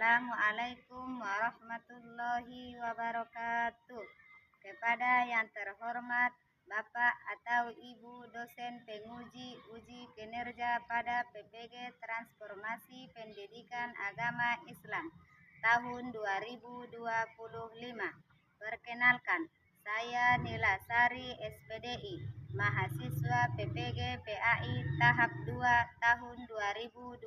Assalamualaikum warahmatullahi wabarakatuh. Kepada yang terhormat Bapak atau Ibu dosen penguji uji kinerja pada PPG Transformasi Pendidikan Agama Islam tahun 2025. Perkenalkan, saya Nila Sari SPDI, mahasiswa PPG PAI tahap 2 tahun 2025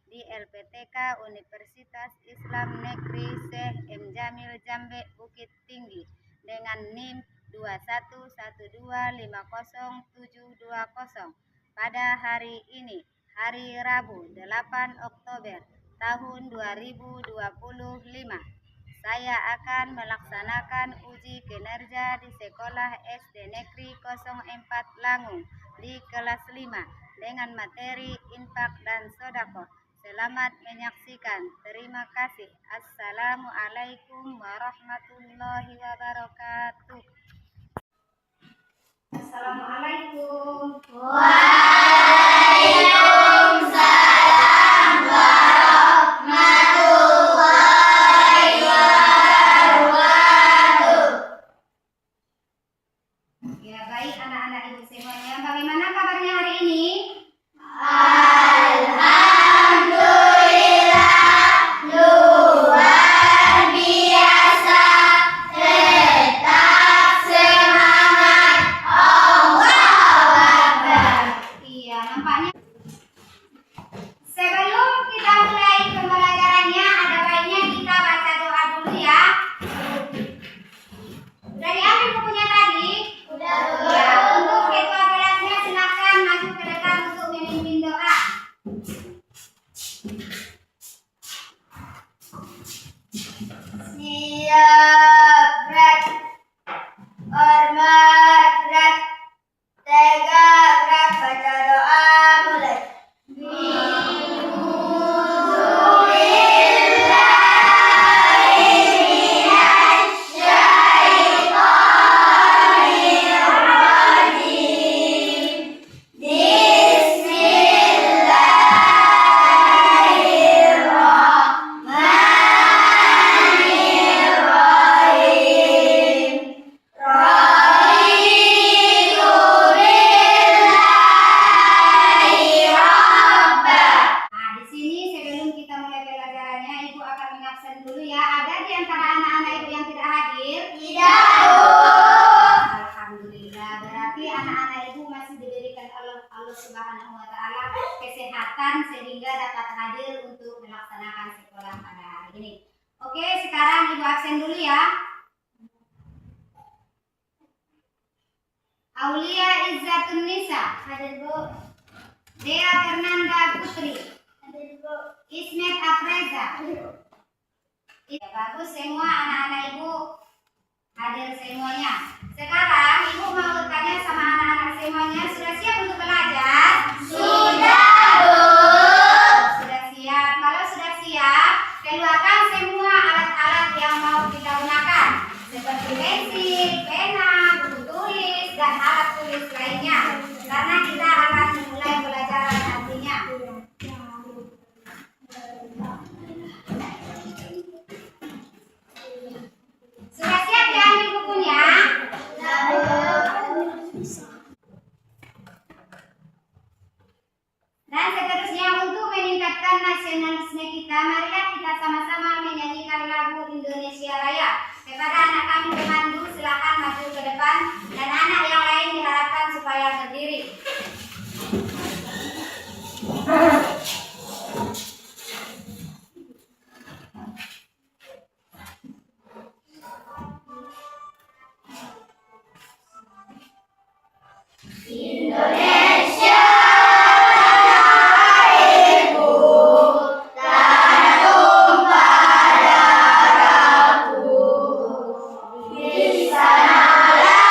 di LPTK Universitas Islam Negeri Syekh M. Jamil Jambe Bukit Tinggi dengan NIM 211250720 pada hari ini, hari Rabu 8 Oktober tahun 2025. Saya akan melaksanakan uji kinerja di Sekolah SD Negeri 04 Langung di kelas 5 dengan materi infak dan sedekah. Selamat menyaksikan. Terima kasih. Assalamualaikum warahmatullahi wabarakatuh. Assalamualaikum. Waalaikumsalam warahmatullahi wabarakatuh. Ya, baik anak-anak ibu semuanya. Bagaimana kabarnya hari ini? Alhamdulillah, luar biasa, tetap semangat, Allahu Akbar. Iya, nampaknya sebelum kita mulai pembelajarannya, ada baiknya kita baca doa dulu ya. Udah diambil bukunya tadi? Udah. Ya, untuk ketua kelasnya silakan maju ke depan untuk memimpin doa. Siap, gerak. Hormat, gerak. Tegak, gerak. Baca doa, mulai. Nah, di sini sebelum kita mulai pembelajarannya, Ibu akan mengabsen dulu ya. Ada di antara anak-anak Ibu yang tidak hadir? Tidak. Alhamdulillah, berarti anak-anak Ibu masih diberikan Allah Subhanahu wa taala kesehatan sehingga dapat hadir untuk melaksanakan sekolah pada hari ini. Oke, sekarang Ibu absen dulu ya. Aulia Izzatun Nisa, Hadir, Bu. Dea Fernanda Putri, Hadir, Bu. Ismet Afreza. Ya, bagus semua anak-anak Ibu hadir semuanya. Sekarang Ibu mau tanya sama anak-anak semuanya, sudah siap untuk belajar? Sudah, Bu. Sudah siap. Kalau sudah siap, keluarkan semua alat-alat yang mau kita gunakan, seperti pensil, pena, buku tulis, dan alat tulis lainnya. Karena kita akan mulai pelajaran nantinya. Sudah siap diambil bukunya? Dan seterusnya, untuk meningkatkan nasionalisme kita, marilah kita sama-sama menyanyikan lagu Indonesia Raya. Kepada anak kami pemandu, silakan maju ke depan, dan anak yang lain diharapkan supaya berdiri. Indonesia airku, tanah tumpah darahku. Di sanalah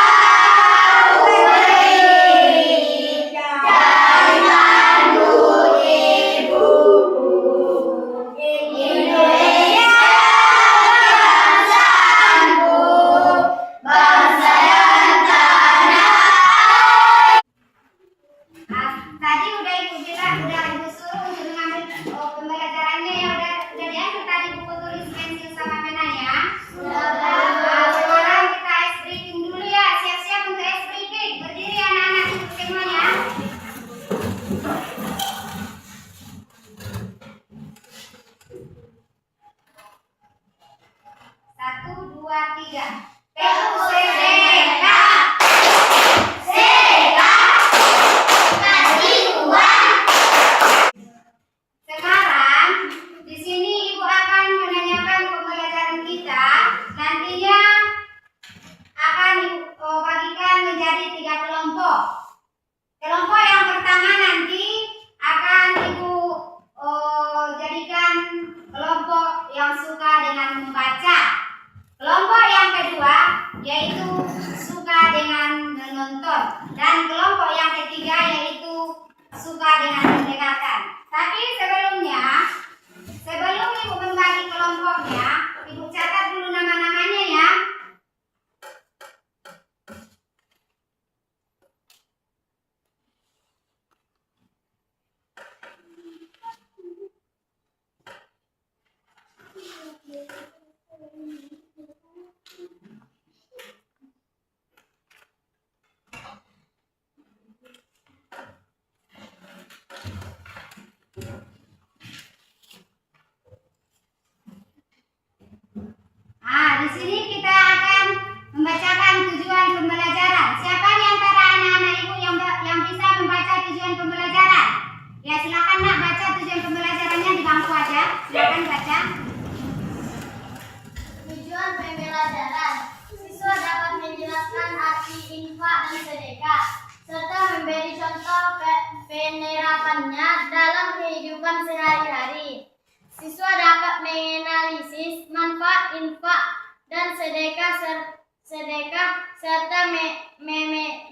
membacakan tujuan pembelajaran. Siapa di antara anak-anak ibu yang bisa membaca tujuan pembelajaran? Ya silakan nak baca tujuan pembelajarannya di bangku aja. Silakan baca. Tujuan pembelajaran. Siswa dapat menjelaskan arti infak dan sedekah serta memberi contoh penerapannya dalam kehidupan sehari-hari. Siswa dapat menganalisis manfaat infak dan sedekah serta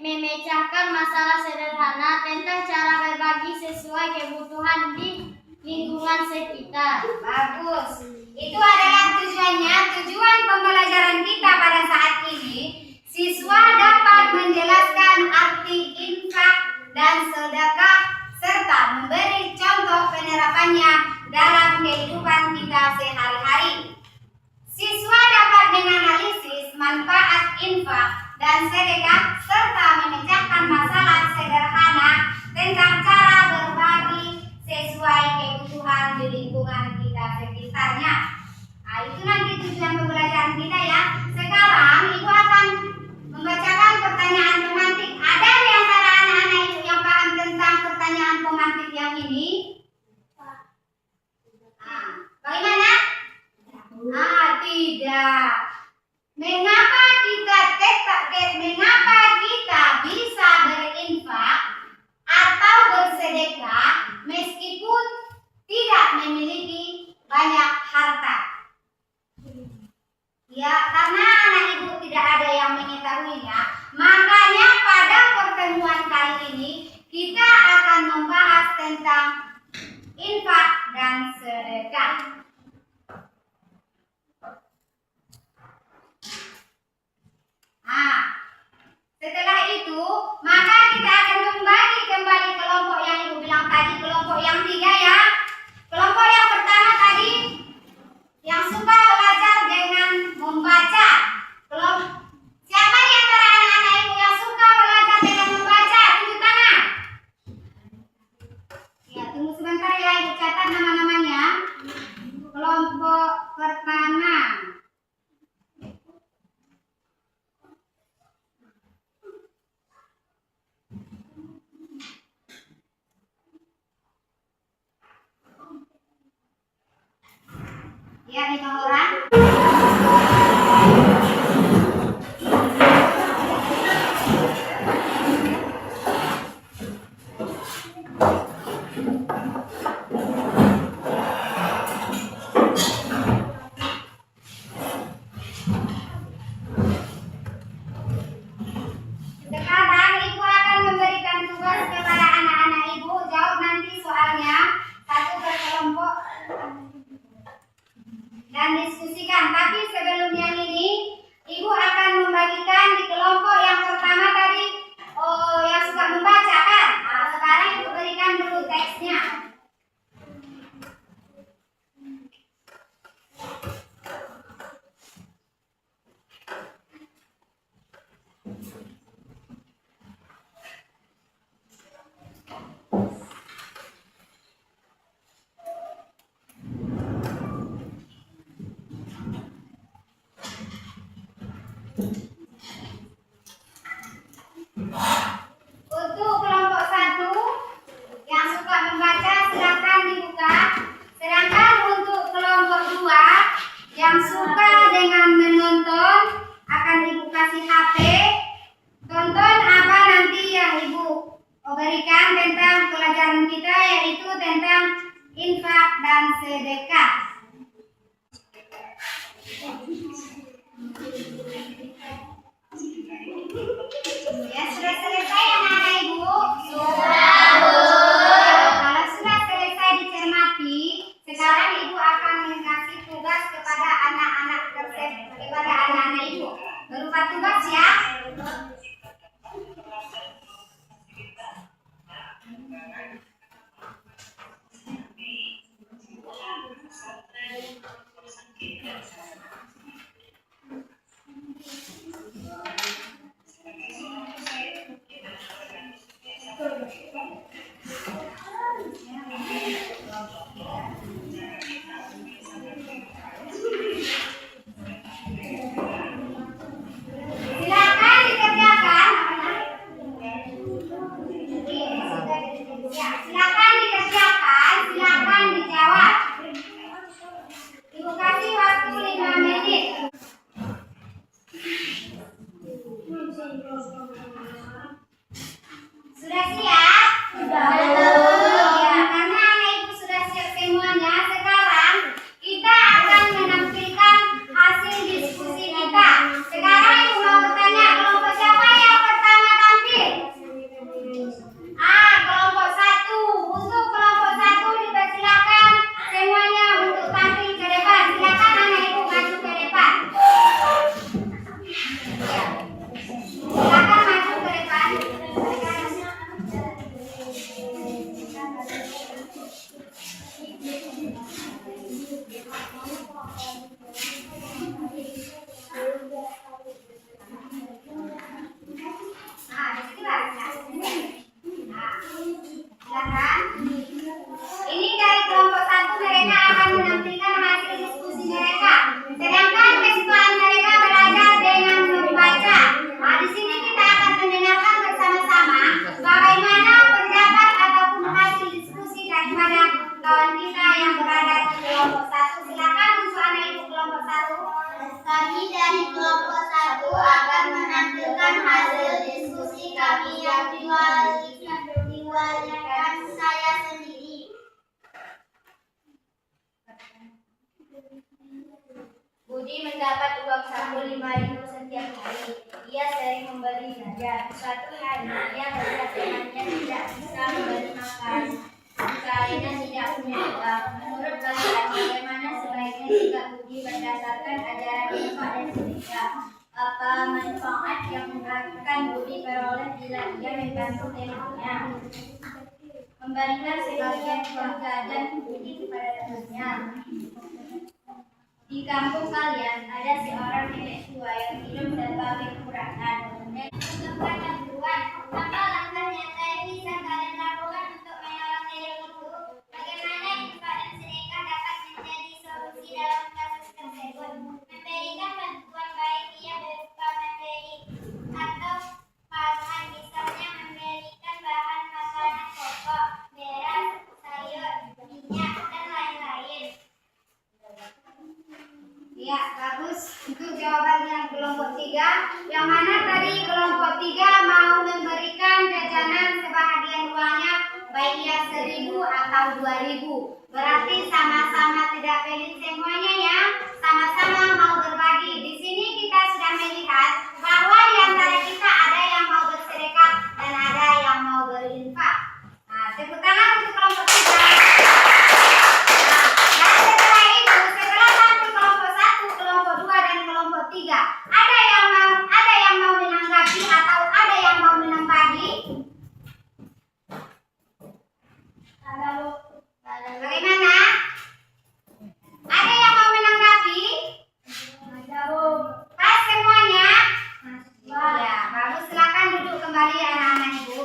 memecahkan masalah sederhana tentang cara berbagi sesuai kebutuhan di lingkungan sekitar. Bagus. Itu adalah tujuannya. Tujuan pembelajaran kita pada saat ini, siswa dapat menjelaskan arti infak dan sedekah serta memberi contoh penerapannya dalam kehidupan kita sehari-hari. Siswa dapat menganalisis manfaat infak dan sedekah serta memecahkan masalah sederhana tentang cara berbagi sesuai kebutuhan di lingkungan kita sekitarnya. Nah, itu nanti tujuan pembelajaran kita ya. Sekarang ibu akan membacakan pertanyaan pemantik. Ada di antara anak-anak ibu yang paham tentang pertanyaan pemantik yang ini? Bagaimana? Tidak. Mengapa kita bisa berinfak atau bersedekah meskipun tidak memiliki banyak harta? Ya, karena anak ibu tidak ada yang mengetahuinya. Makanya pada pertemuan kali ini kita akan membahas tentang infak dan sedekah. Setelah itu, maka kita akan membagi kembali kelompok yang ibu bilang tadi, kelompok yang 3 ya. Kelompok yang pertama tadi, yang suka belajar dengan membaca. Siapa di antara anak-anak ibu yang suka belajar dengan membaca? Tunjuk tangan. Ya, tunggu sebentar ya, ibu catat nama-namanya. Kelompok pertama. Ya, 5 orang. Sekarang ibu akan memberikan tugas kepada anak-anak ibu. Jawab nanti soalnya satu per kelompok dan diskusikan. Tapi sebelum yang ini, ibu akan membagikan di kelompok yang pertama tadi yang suka membaca kan. Nah, sekarang ibu berikan dulu teksnya. Untuk kelompok 1 yang suka membaca silakan dibuka. Sedangkan untuk kelompok 2 yang suka dengan menonton akan ibu kasih HP. Tonton apa nanti yang ibu berikan tentang pelajaran kita, yaitu tentang infak dan sedekah. Ya, sudah selesai anak-anak ibu? Sudah, Bu. Kalau sudah selesai dicermati, sekarang ibu akan mengasih tugas kepada anak-anak kepada anak-anak ibu. Berupa tugas ya. Budi mendapat uang saku 5.000 setiap hari. Ia sering memberi saja. Suatu hari ia melihat temannya tidak bisa memberi makan. Usahanya tidak punya uang. Menurut kalian bagaimana sebaiknya sikap Budi berdasarkan ajaran Infak dan Sedekah? Apa manfaat yang akan Budi peroleh bila ia membantu temannya? Memberikan sebagian keluarga dan Budi kepada temannya. Di kampung kalian ada seorang nenek tua yang hidup tanpa kekurangan. Bukan bantuan, apa langkah nyata yang bisa kalian lakukan untuk menolong nenek itu? Bagaimana infak dan sedekah dapat menjadi solusi dalam kasus tersebut? Memberikan bantuan baik ia berupa memberi atau pasangan, misalnya memberikan bahan makanan pokok, beras, sayur, minyak, dan lain-lain. Ya, bagus. Untuk jawaban yang kelompok 3, yang mana tadi kelompok 3 mau memberikan jajanan sebahagian uangnya, baik ia 1.000 atau 2.000. Berarti sama-sama tidak pelit semuanya ya, sama-sama mau berbagi. Di sini kita sudah melihat bahwa di antara kita ada yang mau bersedekah dan ada yang mau berinfak. Nah, tepuk tangan untuk kelompok 3. Ada yang mau menanggapi atau ada yang mau menambahkan? Bagaimana? Ada yang mau menanggapi? Pas semuanya? Ya, bagus. Silakan duduk kembali anak-anak ibu.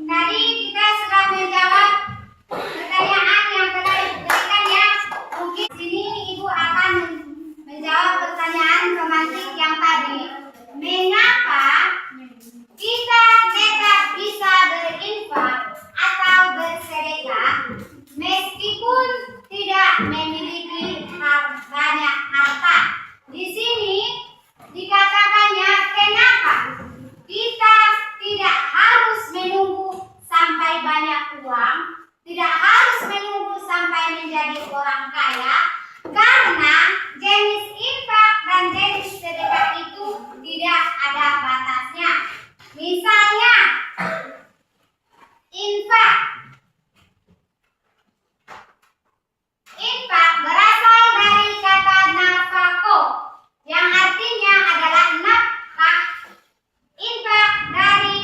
Tadi kita sudah menjawab pertanyaan yang telah diberikan ya. Mungkin sini ibu akan menjawab pertanyaan pemantik yang tadi. Mengapa kita tetap bisa berinfak atau bersedekah meskipun tidak memiliki banyak harta? Di sini dikatakannya kenapa kita tidak harus menunggu sampai banyak uang, tidak harus menunggu sampai menjadi orang kaya, karena jenis infak dan jenis sedekah itu tidak ada batasnya. Misalnya, infak berasal dari kata nafako, yang artinya adalah nafkah. Infak dari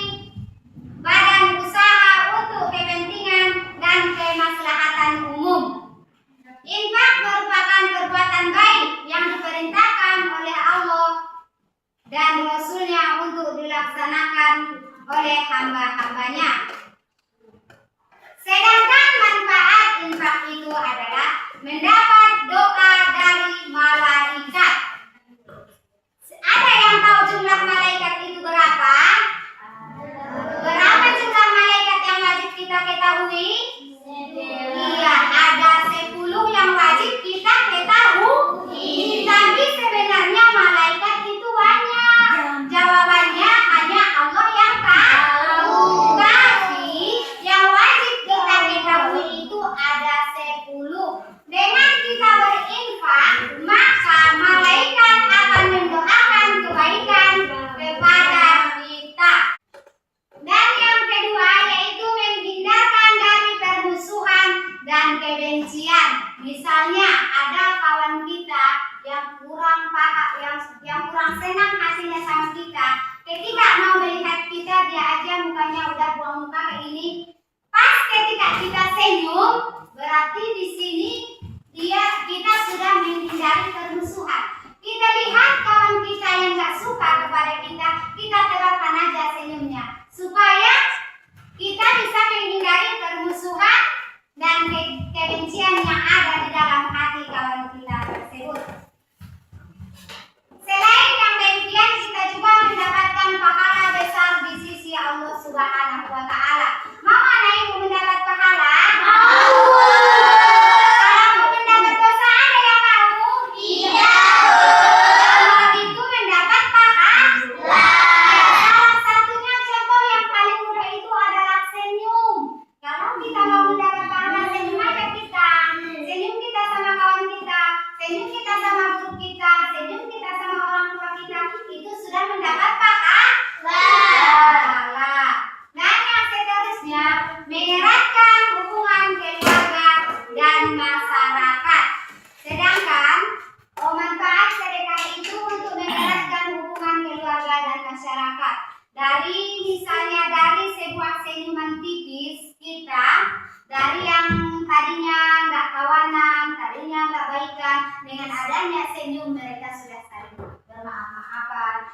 badan usaha untuk kepentingan dan kemaslahatan umum. Infak merupakan perbuatan baik yang diperintahkan oleh Allah dan Rasul-Nya untuk dilaksanakan oleh hamba-hambanya. Sedangkan manfaat infak itu adalah mendapat doa dari malaikat. Ada yang tahu jumlah malaikat itu berapa? Berapa jumlah malaikat yang wajib kita ketahui? Iya, ada 10 yang wajib kita ketahui. Tapi sebenarnya malaikat itu banyak. Jawabannya hanya Allah yang tahu. Tapi yang wajib kita ketahui itu ada 10. Dengan kita berinfak, maka malaikat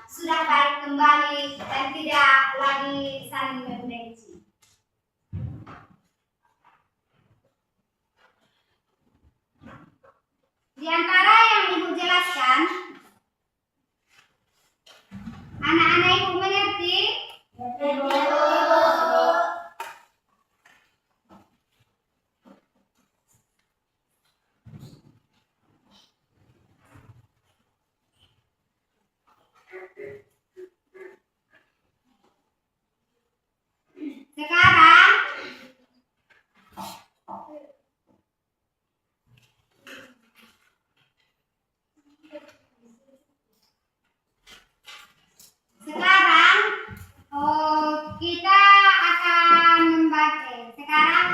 sudah baik kembali dan tidak lagi saling membenci. Di antara yang Ibu jelaskan, anak-anak Ibu mengerti? Sekarang kita akan membaca. Sekarang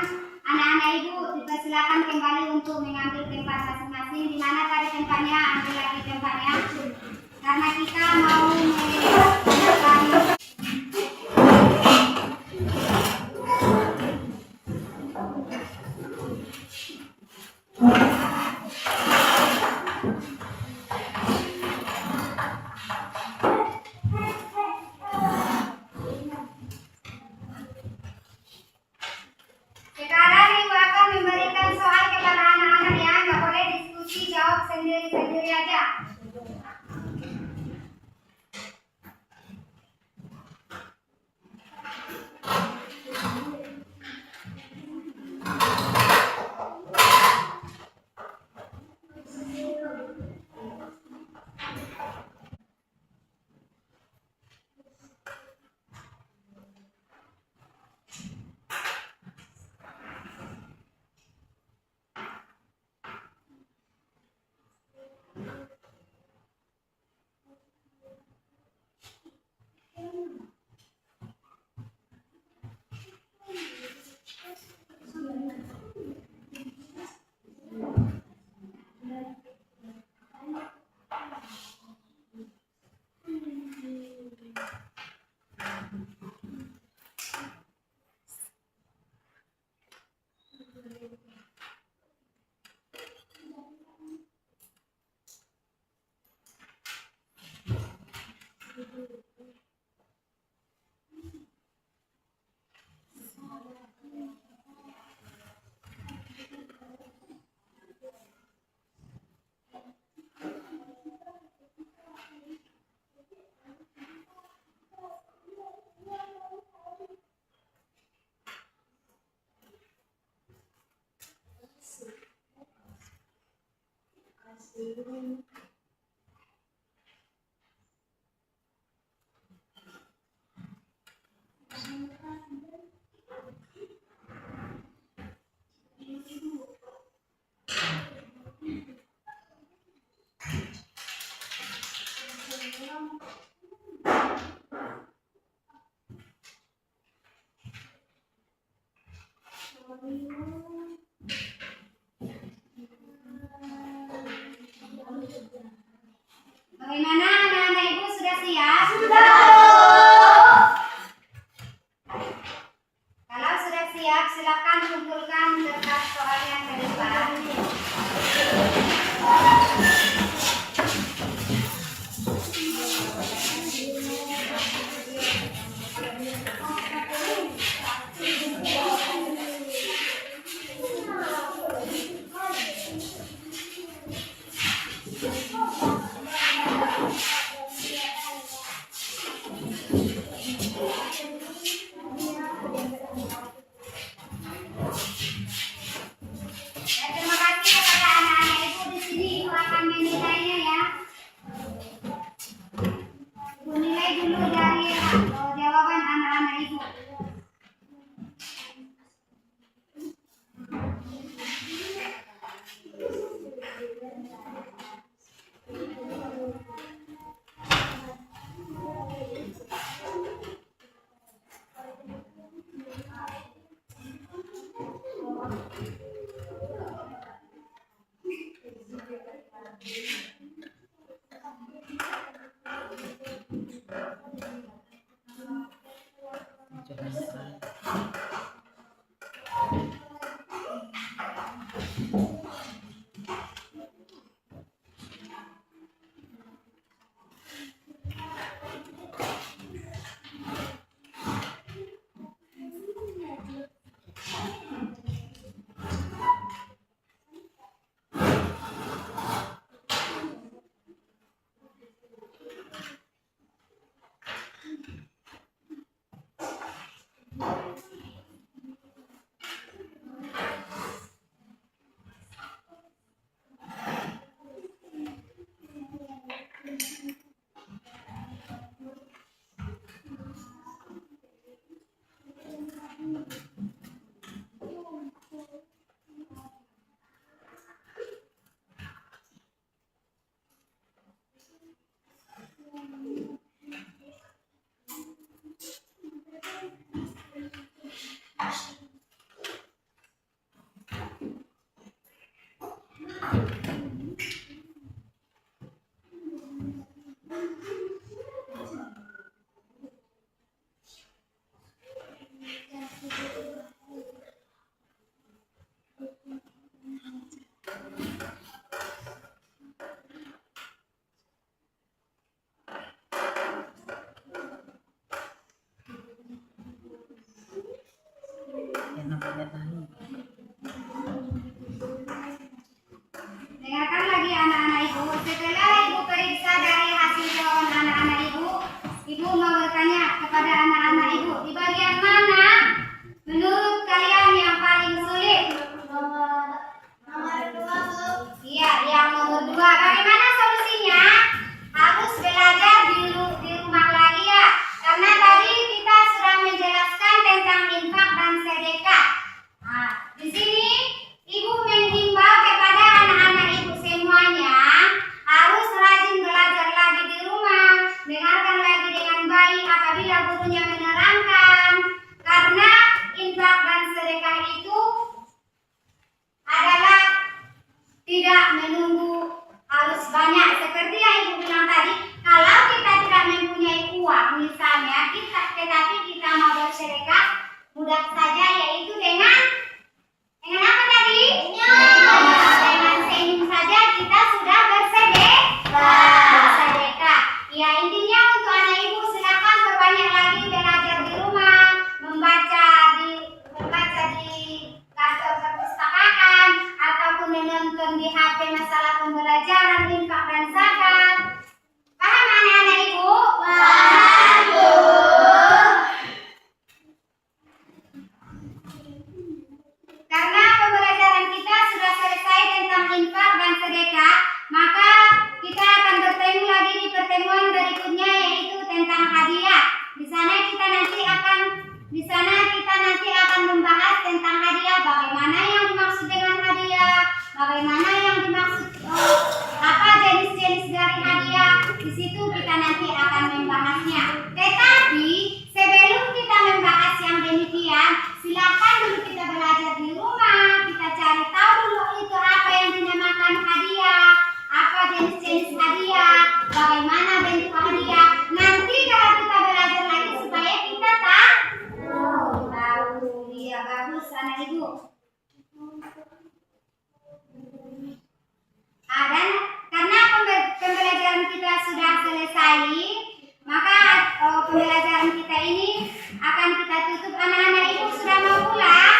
anak-anak Ibu dipersilakan kembali untuk mengambil tempat masing-masing. Di mana tadi tempatnya, ambil lagi tempatnya. Karena kita mau melakukan sekarang Ibu akan memberikan soal kepada anak-anak ya, nggak boleh diskusi, jawab sendiri-sendiri aja. Bagaimana anak-anak Ibu, sudah siap? Kalau sudah siap, silakan kumpulkan kertas soal yang ke depan. Terima kasih kepada anak-anak Ibu. Di sini Ibu akan menilainya ya. Ibu nilai dulu dari jawaban anak-anak Ibu. Dengarkan lagi anak-anak ibu. Setelah ibu periksa dari hasil jawaban anak-anak ibu, ibu mau bertanya kepada anak-anak ibu, di bagian mana menurut kalian yang paling sulit? Nomor 2, Bu. Iya, yang nomor 2. Bagaimana solusinya? Harus belajar di rumah lagi ya. Karena tadi kita sudah menjelaskan tentang infak dan sedekah. Nah, di sini ibu menghimbau kepada anak-anak ibu semuanya harus rajin belajar lagi di rumah, dengarkan lagi dengan baik apabila gurunya menerangkan. Karena infak dan sedekah itu adalah tidak menunggu harus banyak. Seperti yang ibu bilang tadi, kalau kita tidak mempunyai uang misalnya, tetapi kita mau bersedekah, mudah saja yaitu dengan apa tadi? Dengan senyum saja kita sudah bersedekah. Ya, intinya untuk anak ibu silakan perbanyak lagi belajar di rumah, membaca di kantor perpustakaan ataupun menonton di HP masalah pembelajaran infak dan zakat. Paham anak-anak ibu? Paham, Bu. Karena pembelajaran kita sudah selesai tentang infak dan sedekah, maka kita akan bertemu lagi di pertemuan berikutnya yaitu tentang hadiah. Di sana kita nanti akan membahas tentang hadiah, bagaimana yang dimaksud dengan hadiah, bagaimana yang dimaksud apa jenis-jenis dari hadiah. Di situ kita nanti akan membahasnya. Tetapi sebelum kita membahas yang demikian, silakan dulu kita belajar di rumah, kita cari tahu dulu itu apa yang dinamakan hadiah, apa jenis-jenis hadiah, bagaimana bentuk hadiah. Nanti kalau kita belajar lagi supaya kita tahu. Iya, bagus anak ibu. Dan karena pembelajaran kita sudah selesai, maka pembelajaran kita ini akan kita tutup. Anak-anak ibu sudah mau pulang?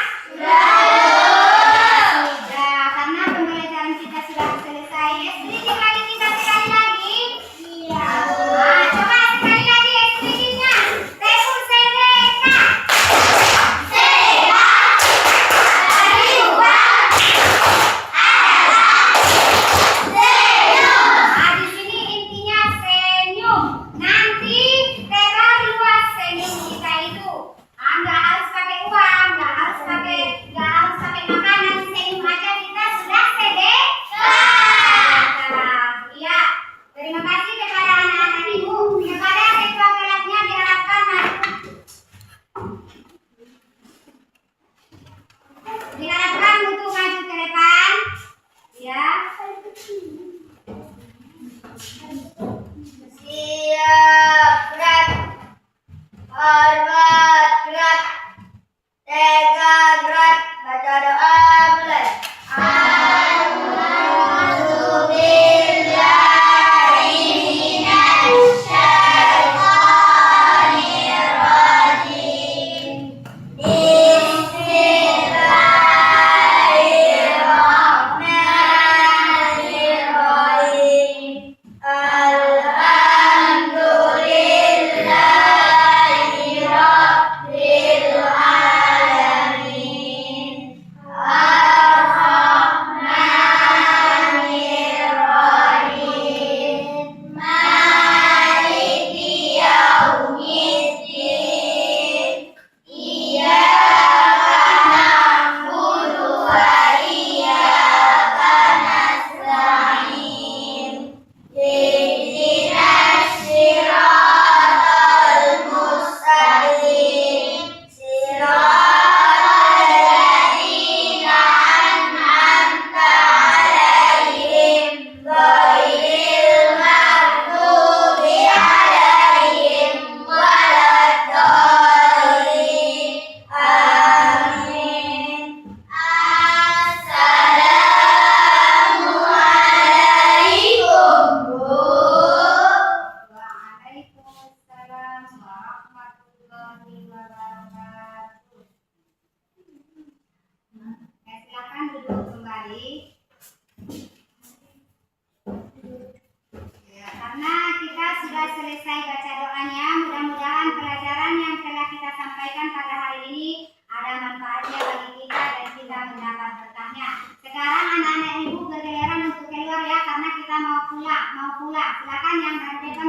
pula. Silakan yang dari depan